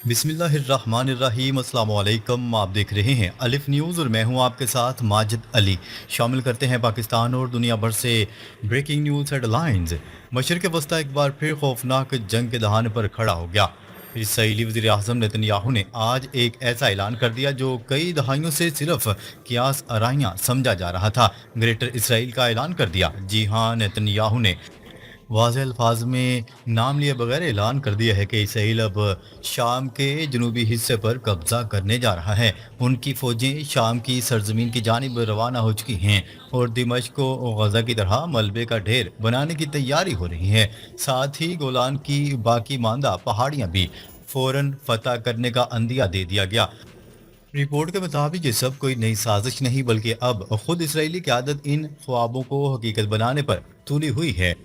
बिस्मिल्लाहिर्रहमानिर्रहीम अस्सलाम वालेकुम। आप देख रहे हैं अलिफ न्यूज़ और मैं हूं आपके साथ माजिद अली। शामिल करते हैं पाकिस्तान और दुनिया भर से ब्रेकिंग न्यूज़ हेडलाइंस। मशरिक़ वस्ता एक बार फिर खौफनाक जंग के दहाने पर खड़ा हो गया। इसराइली वज़ीर आज़म नेतन्याहू ने आज एक ऐसा ऐलान कर दिया जो कई दहाइयों से सिर्फ कियास आराइयाँ समझा जा रहा था। ग्रेटर इसराइल का ऐलान कर दिया। जी हाँ, नेतन्याहू ने वाज़ेह अल्फाज में नाम लिए बगैर ऐलान कर दिया है कि इसराइल अब शाम के जनूबी हिस्से पर कब्जा करने जा रहा है। उनकी फौजें शाम की सरजमीन की जानिब रवाना हो चुकी हैं और दिमश्क को गजा की तरह मलबे का ढेर बनाने की तैयारी हो रही है। साथ ही गोलान की बाकी मांदा पहाड़ियां भी फौरन फतह करने का अंदिया दे दिया गया। रिपोर्ट के मुताबिक ये सब कोई नई साजिश नहीं बल्कि अब खुद इसराइली क़यादत इन ख्वाबों को हकीकत बनाने पर तुली हुई है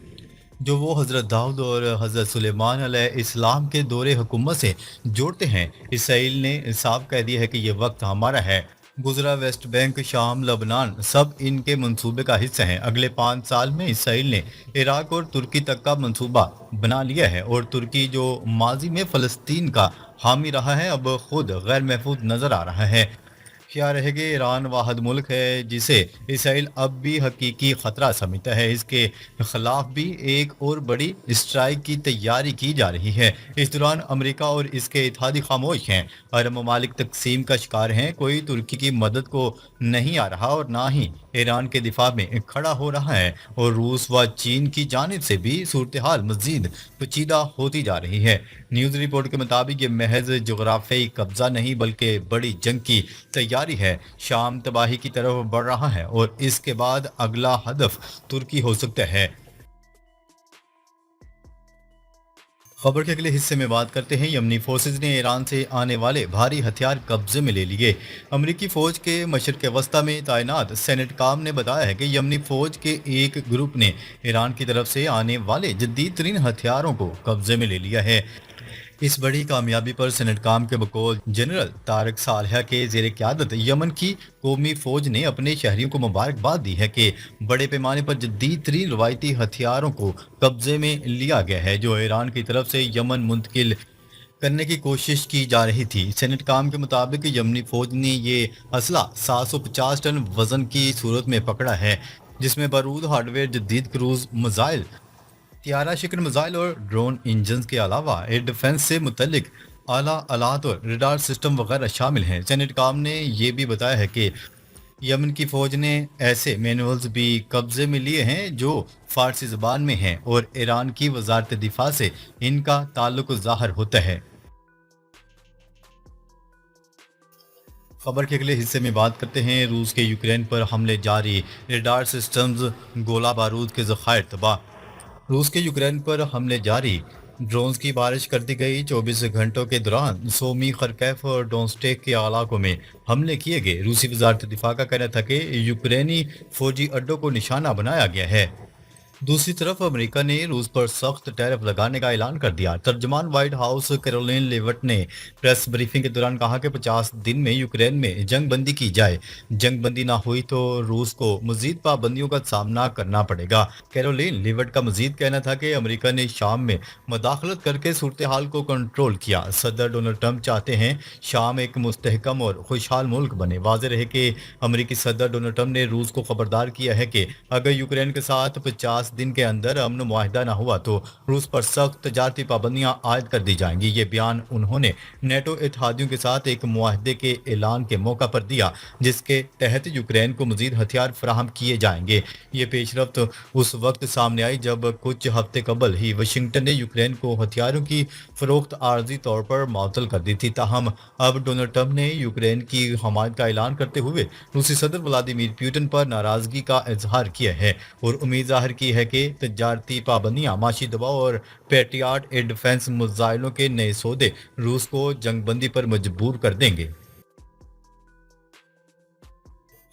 जो वो हज़रत दाऊद और हज़रत सुलेमान अलैहिस्सलाम के दौरे हुकूमत से जोड़ते हैं। इसराइल ने साफ कह दिया है कि ये वक्त हमारा है। गुजरा वेस्ट बैंक, शाम, लबनान सब इनके मंसूबे का हिस्सा हैं। अगले 5 साल में इसराइल ने इराक और तुर्की तक का मंसूबा बना लिया है और तुर्की जो माजी में फ़लस्तीन का हामी रहा है अब खुद गैर महफूज नज़र आ रहा है। क्या रह गए ईरान वाहद मुल्क है जिसे इसराइल अब भी हकीकी खतरा समझता है। इसके खिलाफ भी एक और बड़ी स्ट्राइक की तैयारी की जा रही है। इस दौरान अमेरिका और इसके इत्तेहादी खामोश हैं। अरब ममालिक तकसीम का शिकार हैं। कोई तुर्की की मदद को नहीं आ रहा और ना ही ईरान के दिफा में खड़ा हो रहा है और रूस व चीन की जानिब से भी सूरत हाल मजीद पेचीदा होती जा रही है। न्यूज़ रिपोर्ट के मुताबिक ये महज जोग्राफियाई कब्जा नहीं बल्कि बड़ी जंग की तैयारी है। शाम तबाही की तरफ बढ़ रहा है और इसके बाद अगला हदफ तुर्की हो सकता है। खबर के अगले हिस्से में बात करते हैं। यमनी फोर्सेज ने ईरान से आने वाले भारी हथियार कब्जे में ले लिए। अमरीकी फौज के मशरिक़ वस्ता में तैनात सेनेटकाम ने बताया है कि यमनी फौज के एक ग्रुप ने ईरान की तरफ से आने वाले जदीद तरीन हथियारों को कब्जे में ले लिया है। इस बड़ी कामयाबी पर सेनेटकाम के बकौल जनरल तारक सालह के जेर क़यादत यमन की कौमी फौज ने अपने शहरियों को मुबारकबाद दी है कि बड़े पैमाने पर जदीद तरीन रवायती हथियारों को कब्जे में लिया गया है जो ईरान की तरफ से यमन मुंतकिल करने की कोशिश की जा रही थी। सेनेट काम के मुताबिक यमनी फौज ने ये असला 750 टन वजन की सूरत में पकड़ा है जिसमें बारूद, हार्डवेयर, जदीद क्रूज मिसाइल, तियारा शिकन मिसाइल और ड्रोन इंजन के अलावा एयर डिफेंस से मुतलिक आला आलात और रडार सिस्टम वगैरह शामिल हैं। सेनेट काम ने यह भी बताया है कि यमन की फौज ने ऐसे मैनुअल्स भी कब्जे में लिए हैं जो फारसी ज़बान में हैं और ईरान की वजारत दिफा से इनका ताल्लुक ज़ाहिर होता है। खबर के अगले हिस्से में बात करते हैं। रूस के यूक्रेन पर हमले जारी, रडार सिस्टम्स, गोला बारूद के ज़खायर तबाह। रूस के यूक्रेन पर हमले जारी, ड्रोन्स की बारिश कर दी गई। 24 घंटों के दौरान सोमी, खरकेफ और डोंस्टेक के इलाकों में हमले किए गए। रूसी वजारत दिफा का कहना था कि यूक्रेनी फौजी अड्डों को निशाना बनाया गया है। दूसरी तरफ अमेरिका ने रूस पर सख्त टैरिफ लगाने का ऐलान कर दिया। तर्जमान व्हाइट हाउस कैरोलिन लेविट ने प्रेस ब्रीफिंग के दौरान कहा कि 50 दिन में यूक्रेन में जंग बंदी की जाए। जंग बंदी ना हुई तो रूस को मजीद पाबंदियों का सामना करना पड़ेगा। कैरोलिन लेविट का मजीद कहना था कि अमेरिका ने शाम में मदाखलत करके सूरत हाल को कंट्रोल किया। सदर डोनाल्ड ट्रंप चाहते हैं शाम एक मुस्तहकम और खुशहाल मुल्क बने। वाज़ेह रहे कि अमेरिकी सदर डोनाल्ड ट्रंप ने रूस को खबरदार किया है कि अगर यूक्रेन के साथ 50 दिन के अंदर अमन मुआहिदा ना हुआ तो रूस पर सख्त तजारती पाबंदियां आयद कर दी जाएंगी। ये बयान उन्होंने नेटो इत्तेहादियों के साथ एक मुआहिदे के ऐलान के मौका पर दिया जिसके तहत यूक्रेन को मजीद हथियार फराहम किए जाएंगे। ये पेशरफ्त उस वक्त सामने आई जब कुछ हफ्ते कबल ही वाशिंगटन ने यूक्रेन को हथियारों की फरोख्त आर्जी तौर पर मअतल कर दी थी। ताहम अब डोनाल्ड ट्रंप ने यूक्रेन की हमायत का ऐलान करते हुए रूसी सदर व्लादिमीर पुतिन पर नाराजगी का इजहार किया है और उम्मीद जाहिर की है कि तजारती पाबंदियां, माशी दबाव और पेट्रियाट एयर डिफेंस मिसाइलों के नए सौदे रूस को जंगबंदी पर मजबूर कर देंगे।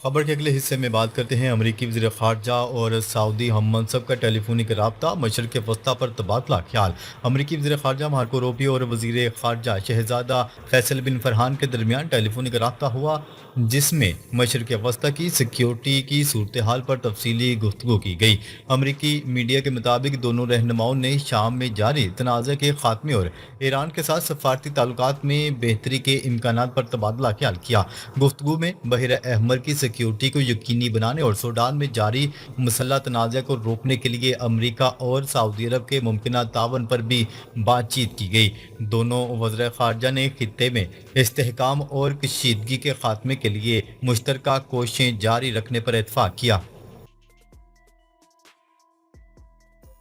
खबर के अगले हिस्से में बात करते हैं अमरीकी वज़ीर ख़ारजा और सऊदी हम मनसब का टेलीफोनिक रबता मशरक़ वस्ती पर तबादला ख्याल। अमरीकी वज़ीर ख़ारजा मार्को रूबियो और वज़ीर ख़ारजा शहज़ादा फैसल बिन फरहान के दरमियान टेलीफोनिक रबता हुआ, जिसमें मशरक़ वस्ती की सिक्योरिटी की सूरत हाल पर तफसीली गुफ्तगू की गई। अमरीकी मीडिया के मुताबिक दोनों रहनुमाओं ने शाम में जारी तनाज़े के खात्मे और ईरान के साथ सफारती ताल्लुकात में बेहतरी के इम्कानात पर तबादला ख्याल किया। गुफ्तगू में बहर अहमर की सिक्योरिटी को यकीनी बनाने और सूडान में जारी मुसल्ह तनाज़ा को रोकने के लिए अमरीका और सऊदी अरब के मुमकिन तावन पर भी बातचीत की गई। दोनों वज़ीर ख़ारजा ने खित्ते में इस्तेहकाम और कशीदगी के खात्मे के लिए मुश्तरका कोशिशें जारी रखने पर इत्तफाक किया।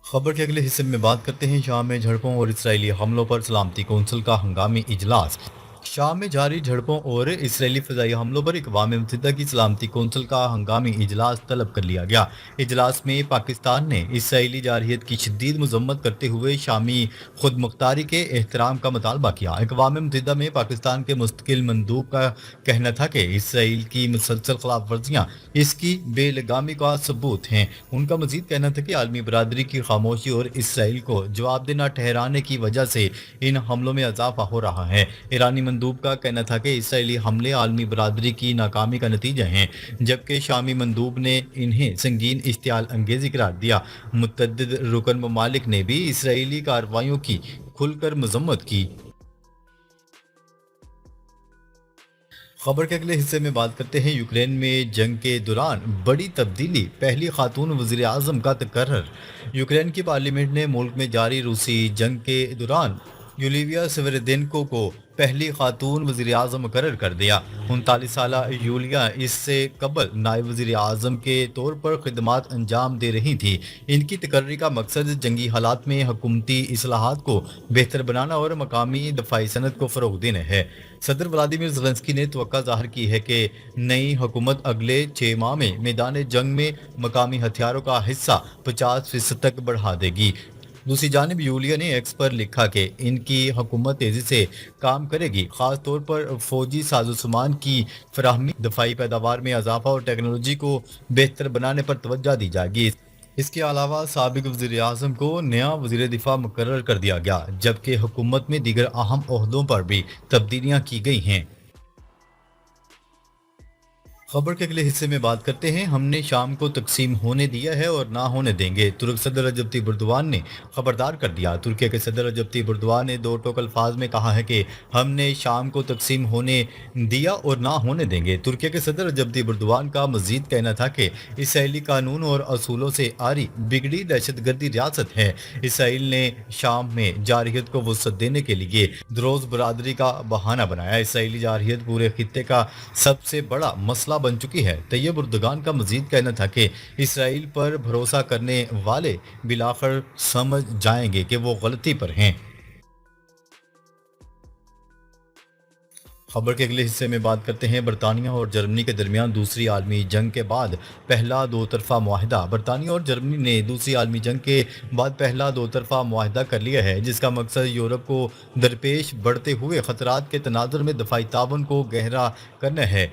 खबर के अगले हिस्से में बात करते हैं शाम में झड़पों और इसराइली हमलों पर सलामती कौंसिल का हंगामी इजलास। शाम में जारी झड़पों और इसराइली फ़िज़ाई हमलों पर अक़वाम मुत्तहिदा की सलामती कौंसिल का हंगामी इजलास तलब कर लिया गया। इजलास में पाकिस्तान ने इसराइली जारहियत की शदीद मजम्मत करते हुए शामी खुद मुख्तारी के एहतराम का मुतालबा किया। अक़वाम मुत्तहिदा में पाकिस्तान के मुस्तकिल मंदूब का कहना था कि इसराइल की मुसलसल खिलाफ वर्जियाँ इसकी बेलगामी का सबूत हैं। उनका मजीद कहना था कि आलमी बरादरी की खामोशी और इसराइल को जवाबदेह न ठहराने की वजह से इन हमलों में इजाफा हो रहा है। ईरानी मंदूब का कहना था कि इसराइली हमले आलमी बरादरी की नाकामी का नतीजा हैं, जबकि शामी मंदूब ने इन्हें संगीन इश्तियाल अंगेजी करार दिया। मुतअद्दिद रुकन ममालिक ने भी इसराइली कार्रवाइयों की खुलकर मजम्मत की। खबर के अगले हिस्से में बात करते हैं यूक्रेन में जंग के दौरान बड़ी तब्दीली, पहली खातून वज़ीर आज़म का तकर्रर। यूक्रेन की पार्लियामेंट ने मुल्क में जारी रूसी जंग के दौरान यूलिया सेवेरेदेन्को को पहली खातून वज़ीर आज़म मुकर्रर कर दिया। 39 साला यूलिया इससे कबल नायब वज़ीर आज़म के तौर पर खिदमात अंजाम दे रही थी। इनकी तकर्री का मकसद जंगी हालात में हुकूमती इस्लाहात को बेहतर बनाना और मकामी दफाई सनत को फ़रोग़ देना है। सदर व्लादिमीर ज़ेलेंस्की ने तवक्का ज़ाहिर की है कि नई हुकूमत अगले 6 माह में मैदान जंग में मकामी हथियारों का हिस्सा 50% तक बढ़ा देगी। दूसरी जानिब यूलिया ने एक्स पर लिखा कि इनकी हुकूमत तेज़ी से काम करेगी, ख़ास तौर पर फ़ौजी साजो-सामान की फराहमी, दफाई पैदावार में इजाफा और टेक्नोलॉजी को बेहतर बनाने पर तवज्जो दी जाएगी। इसके अलावा साबिक वज़ीर आज़म को नया वज़ीर दिफा मुकर्रर कर दिया गया, जबकि हुकूमत में दीगर अहम ओहदों पर भी तब्दीलियाँ की गई हैं। खबर के अगले हिस्से में बात करते हैं हमने शाम को तकसीम होने दिया है और ना होने देंगे। तुर्क सदर रजब तय्यिप एर्दोगान ने खबरदार कर दिया। तुर्की के सदर रजब तय्यिप एर्दोगान ने दो टोक अल्फाज में कहा है कि हमने शाम को तकसीम होने दिया और ना होने देंगे। तुर्की के सदर रजब तय्यिप एर्दोगान का मजीद कहना था कि इसराइली कानून और असूलों से आरी बिगड़ी दहशतगर्दी रियासत है। इसराइल ने शाम में जारहियत को वसअत देने के लिए द्रोज बरादरी का बहाना बनाया। इसराइली जारहियत पूरे खित्ते का सबसे बड़ा मसला बन चुकी है। तय्यिप एर्दोगान का मजीद कहना था कि इसराइल पर भरोसा करने वाले बिलाखिर समझ जाएंगे कि वो गलती पर हैं। खबर के अगले हिस्से में बात करते हैं बरतानिया और जर्मनी के दरमियान दूसरी आलमी जंग के बाद पहला दो तरफा मुआहिदा। बरतानिया और जर्मनी ने दूसरी आलमी जंग के बाद पहला दो तरफा मुआहिदा कर लिया है, जिसका मकसद यूरोप को दरपेश बढ़ते हुए खतरात के तनाजुर में दफाई ताउन को गहरा करना है।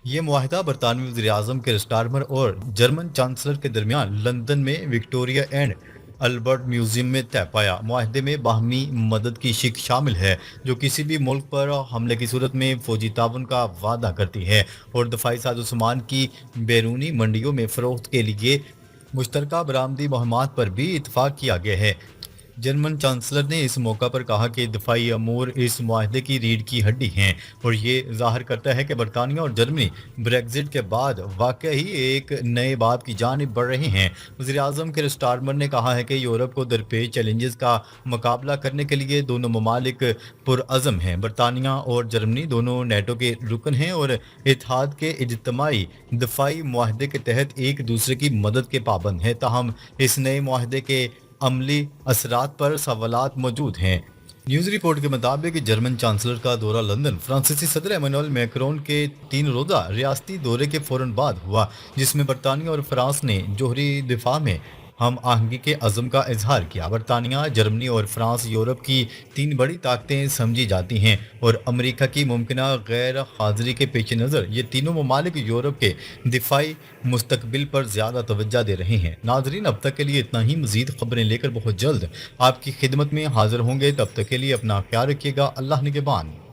ये मुआहिदा बरतानवी वज़ीर आज़म के स्टारमर और जर्मन चांसलर के दरमियान लंदन में विक्टोरिया एंड अल्बर्ट म्यूजियम में तय पाया। मुआहदे में बाहमी मदद की शिक शामिल है, जो किसी भी मुल्क पर हमले की सूरत में फौजी ताउन का वादा करती है, और दफाई साजो-सामान की बैरूनी मंडियों में फ़रोख्त के लिए मुश्तरका बरामदी मुहिमात पर भी इत्तफाक किया गया है। जर्मन चांसलर ने इस मौका पर कहा कि दफाई अमूर इस मुआहदे की रीढ़ की हड्डी हैं और ये ज़ाहिर करता है कि बरतानिया और जर्मनी ब्रेग्जिट के बाद वाकई ही एक नए बाब की जानिब बढ़ रहे हैं। वज़ीर आज़म के स्टारमर ने कहा है कि यूरोप को दरपेश चैलेंजेस का मुकाबला करने के लिए दोनों ममालिक पुरअज़म हैं। बरतानिया और जर्मनी दोनों नेटो के रुकन हैं और इत्तेहाद के इज्तिमाई दफाई मुआहदे के तहत एक दूसरे की मदद के पाबंद हैं। ताहम इस नए मुआहदे के अमली असरात पर सवालात मौजूद हैं। न्यूज़ रिपोर्ट के मुताबिक जर्मन चांसलर का दौरा लंदन फ्रांसीसी सदर एमेनुअल मैक्रोन के 3 रोज़ा रियासती दौरे के फौरन बाद हुआ, जिसमें बरतानिया और फ्रांस ने जोहरी दिफा में ہم آہنگی کے عزم کا اظہار کیا۔ برطانیہ، جرمنی اور فرانس یورپ کی تین بڑی طاقتیں سمجھی جاتی ہیں اور امریکہ کی ممکنہ غیر حاضری کے پیش نظر یہ تینوں ممالک یورپ کے دفاعی مستقبل پر زیادہ توجہ دے رہے ہیں۔ ناظرین، اب تک کے لیے اتنا ہی۔ مزید خبریں لے کر بہت جلد آپ کی خدمت میں حاضر ہوں گے۔ تب تک کے لیے اپنا خیال رکھیے گا۔ اللہ نگہبان۔